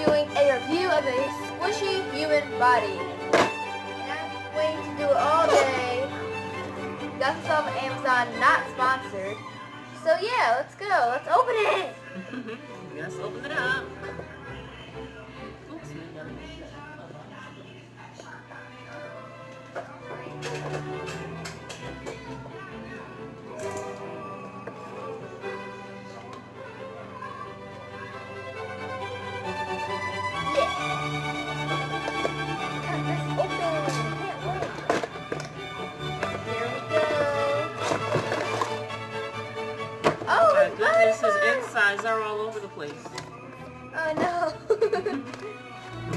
doing a review of a squishy human body. And I'm waiting to do it all day. Got this off of Amazon, not sponsored. So yeah, let's go. Let's open it. Let's open it up. Oops, goodness, his insides are all over the place. Oh no.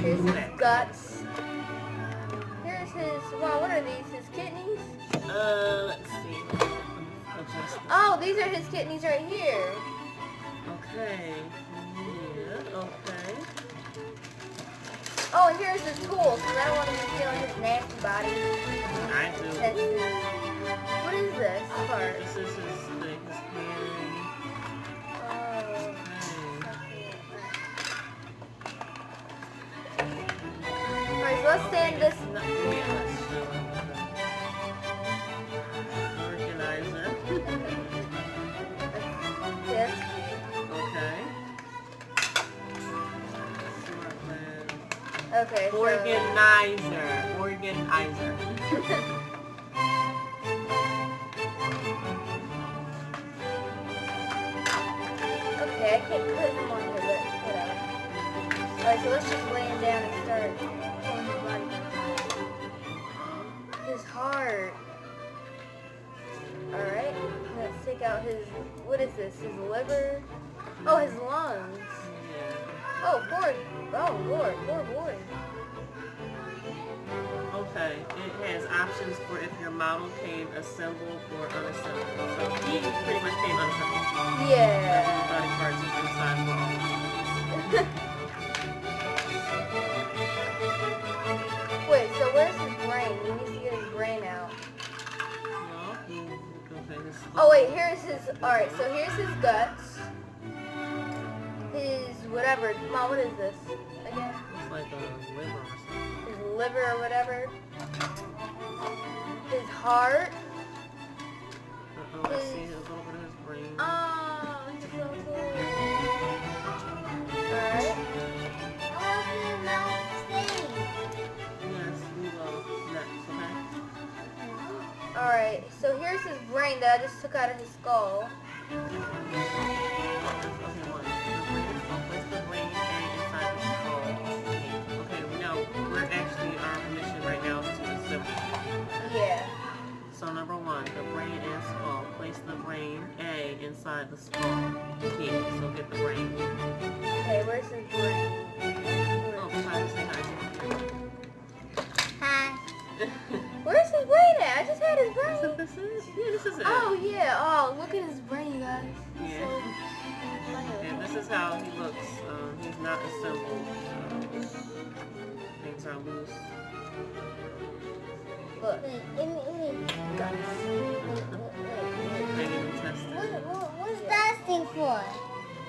Here's his guts. Here's his, wow, what are these? His kidneys? Let's see. Oh, these are his kidneys right here. Okay. Yeah, okay. Oh, and here's his tools, because I don't want him to feel his nasty body. I do. That's his, what is this part? This is his thing, his hand. Alright, so let's sand this. Organizer. This. Okay. Okay, so. Organizer. Organizer. Okay, I can't put him on here, but whatever. Alright, so let's just lay him down and start pulling his body down. His heart. Alright, let's take out his, what is this, his liver? Oh, his lungs. Oh, Lord, poor boy. Okay, it has options for if your model came assembled or unassembled. So he pretty much came unassembled. Yeah. His body parts is inside were all Wait, so where's his brain? We need to get his brain out. Oh wait, here's his, alright, so here's his guts. His whatever, Mom, what is this again? It's like a liver or something. His liver or whatever. His heart. Let's see a little bit of his brain. Oh, he's so cool. Alright. Yes, we will next, okay? Alright, so here's his brain that I just took out of his skull. Yeah. So number one, the brain and skull. Place the brain A inside the skull. Okay, so get the brain. Okay, where's his brain? Oh, try to say hi. Hi. Where's his brain at? I just had his brain. So this is? Yeah, this is it. Oh yeah. Oh, look at his brain, you guys. Yeah. So And this is how he looks. He's not assembled. Things are loose. look. Guts. Maybe intestine. What's that thing for?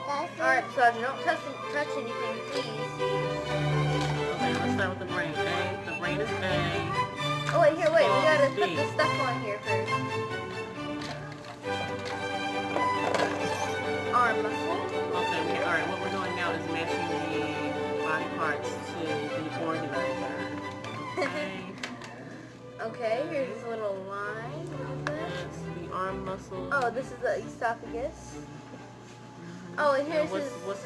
Alright, so don't touch anything, please. Okay, let's start with the brain. A. The brain is A. Oh wait, here, wait. We gotta B. put this stuff on here first. Arm muscle. Okay, alright, what we're doing now is matching the body parts to the organizer. Okay. Okay, here's this little line. What is this? That's the arm muscle. Oh, this is the esophagus. Oh, and here's his... What's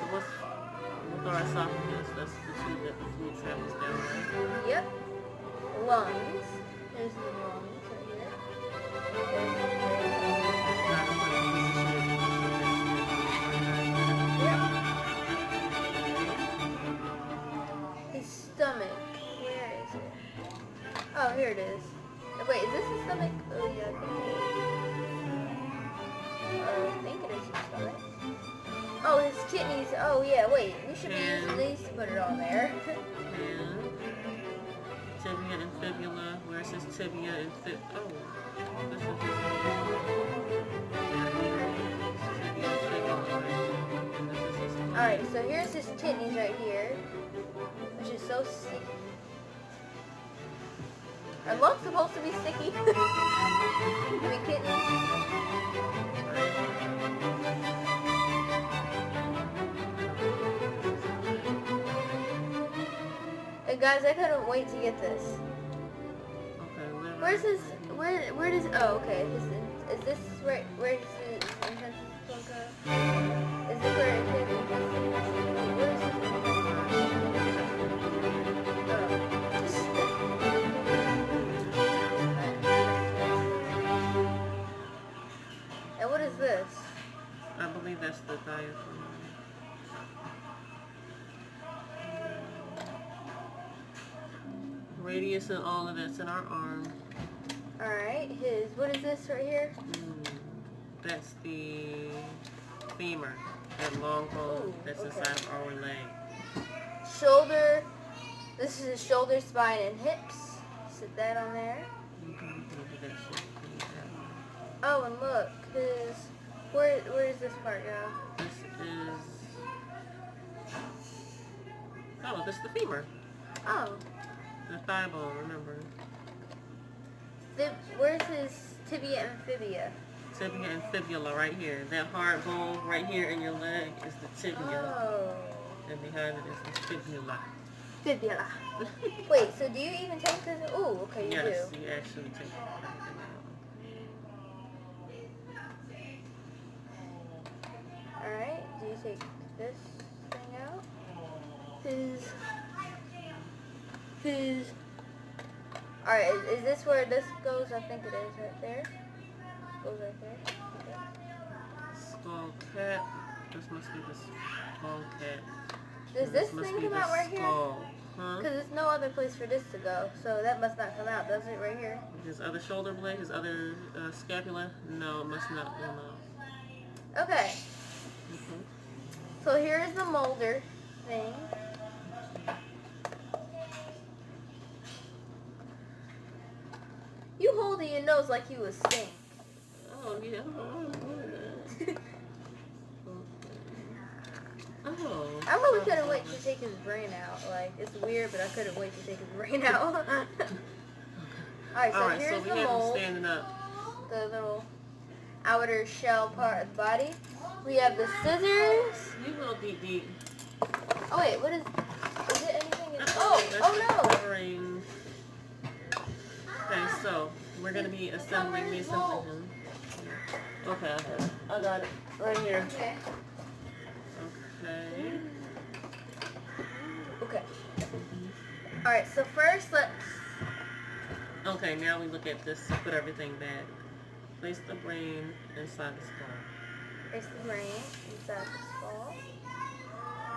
our esophagus? That's the tube that the food travels down, right? Yep. Lungs. Here's the lungs right here. Yep. His stomach. Where is it? Oh, here it is. Wait, is this his stomach? Oh, yeah, I think it is his stomach. Oh, his kidneys. Oh, yeah, wait. We should be using these to put it on there. Tibia and fibula. Where's his tibia and fib? Oh, this is his tibia and fibula. Alright, so here's his kidneys right here. so sticky. Are lungs supposed to be sticky? I mean kittens. And guys, I couldn't wait to get this. Okay, Where's his? Where does? Oh, okay. Is this where his intestines go? Is this where his intestines? Where is his And what is this? I believe that's the diaphragm. Radius and all of that's in our arm. Alright, what is this right here? That's the femur, that long bone that's inside of our leg. Shoulder, this is his shoulder, spine, and hips. Sit that on there. Oh, and look, where does this part go? This is the femur. Oh. The thigh bone, remember. Where's his tibia and fibia? Tibia and fibula right here. That hard bone right here in your leg is the tibia. Oh. And behind it is the fibula. Fibula. Wait, so do you even take this? Ooh, okay, you yes, do. Yes, you actually take it. Alright, do you take this thing out? Alright, is this where this goes? I think it is right there. Goes right there. Okay. Skull cap. This must be the skull cap. Does this thing come out right here? Huh? Because there's no other place for this to go, so that must not come out, does it, right here? His other shoulder blade, his other scapula? No, it must not come out. Okay. So here's the molder thing. You holding your nose like you a stink. Oh, yeah. Oh. I really couldn't wait to take his brain out. Like, it's weird, but I couldn't wait to take his brain out. Alright, so here's we the have mold. him standing up. The little outer shell part of the body. We have the scissors. You go deep. Oh wait, what is it anything in oh no! Covering. Okay, so we're gonna be reassembling him. Okay, I got it. Right here. Okay. Okay. Alright, so first let's... Okay, now we look at this to put everything back. Place the brain inside the skull. Place the brain inside the skull.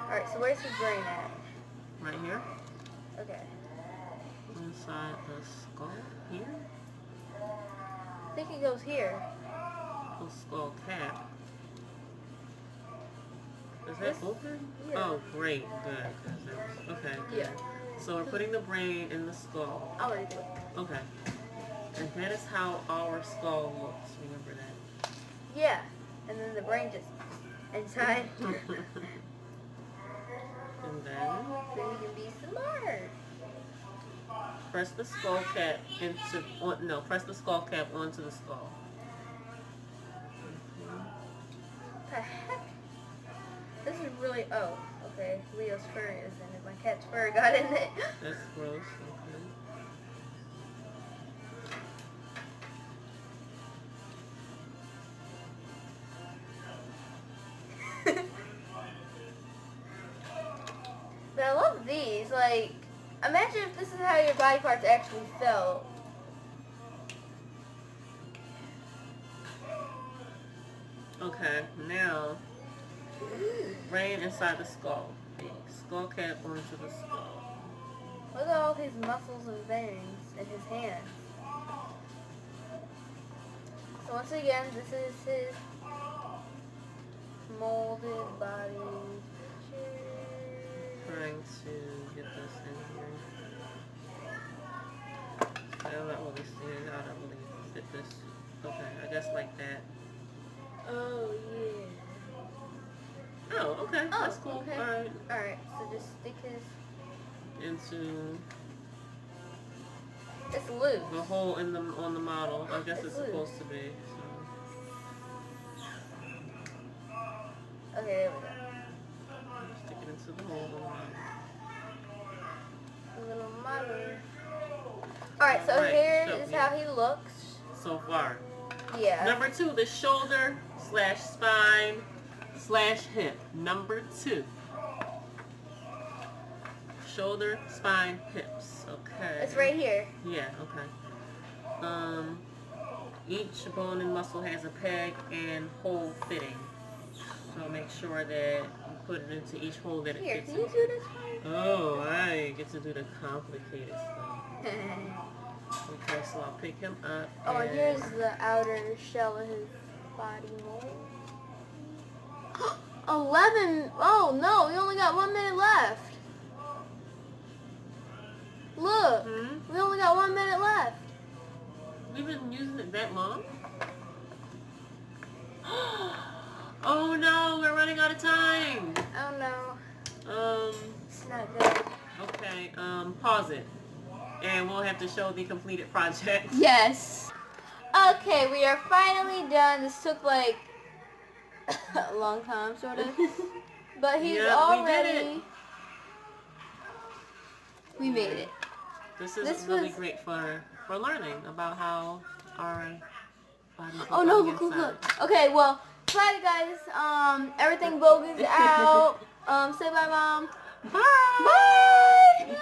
Alright, so where's the brain at? Right here. Okay. Inside the skull. Here. I think it goes here. The skull cap. Is that open? Yeah. Oh, great. Good. Okay. Good. Yeah. So we're putting the brain in the skull. I'll already do it. Okay. And that is how our skull looks. Remember that. Yeah. And then the brain just inside. And then Then you can be smart. press the skull cap press the skull cap onto the skull. What the heck? This is really, oh, okay. Leo's fur is in it. My cat's fur got in it. That's gross. Okay. But I love these. Like, imagine if this is how your body parts actually felt. Okay, now brain inside the skull. Skull cap onto the skull. Look at all his muscles and veins in his hands. So once again, this is his molded body. Trying to get this in here. I don't really see it. I don't really fit this. Okay, I guess like that. Oh, yeah. Oh, okay. That's cool. Okay. Alright. Alright, so just stick his... into It's loose. the hole in the on the model. I guess it's loose. supposed to be. So. Okay, there we go. Stick it into the hole on the model. Little model. Alright, so Alright, here so, is yeah. how he looks. So far. Yeah. Number 2, the shoulder/spine/hip. Number 2. Shoulder, spine, hips. Okay. It's right here. Yeah, okay. Each bone and muscle has a peg and hole fitting. So make sure that you put it into each hole that it Here, fits can you in. do this for me? Oh, I get to do the complicated stuff. Okay, so I'll pick him up. Oh, and here's the outer shell of his body mold. 11. Oh no, we only got 1 minute left. Look, we only got 1 minute left. We've been using it that long? Oh no, we're running out of time. Oh no, it's not good. Okay, pause it. And we'll have to show the completed project. Yes. Okay, we are finally done. This took like a long time, sort of. But he's Yeah, all we did ready. We made it. This is This really was- great for learning about how our bodies look Oh no, on the look. inside. Okay, well, bye guys. Everything bogus out. Say bye, Mom. Bye! Bye!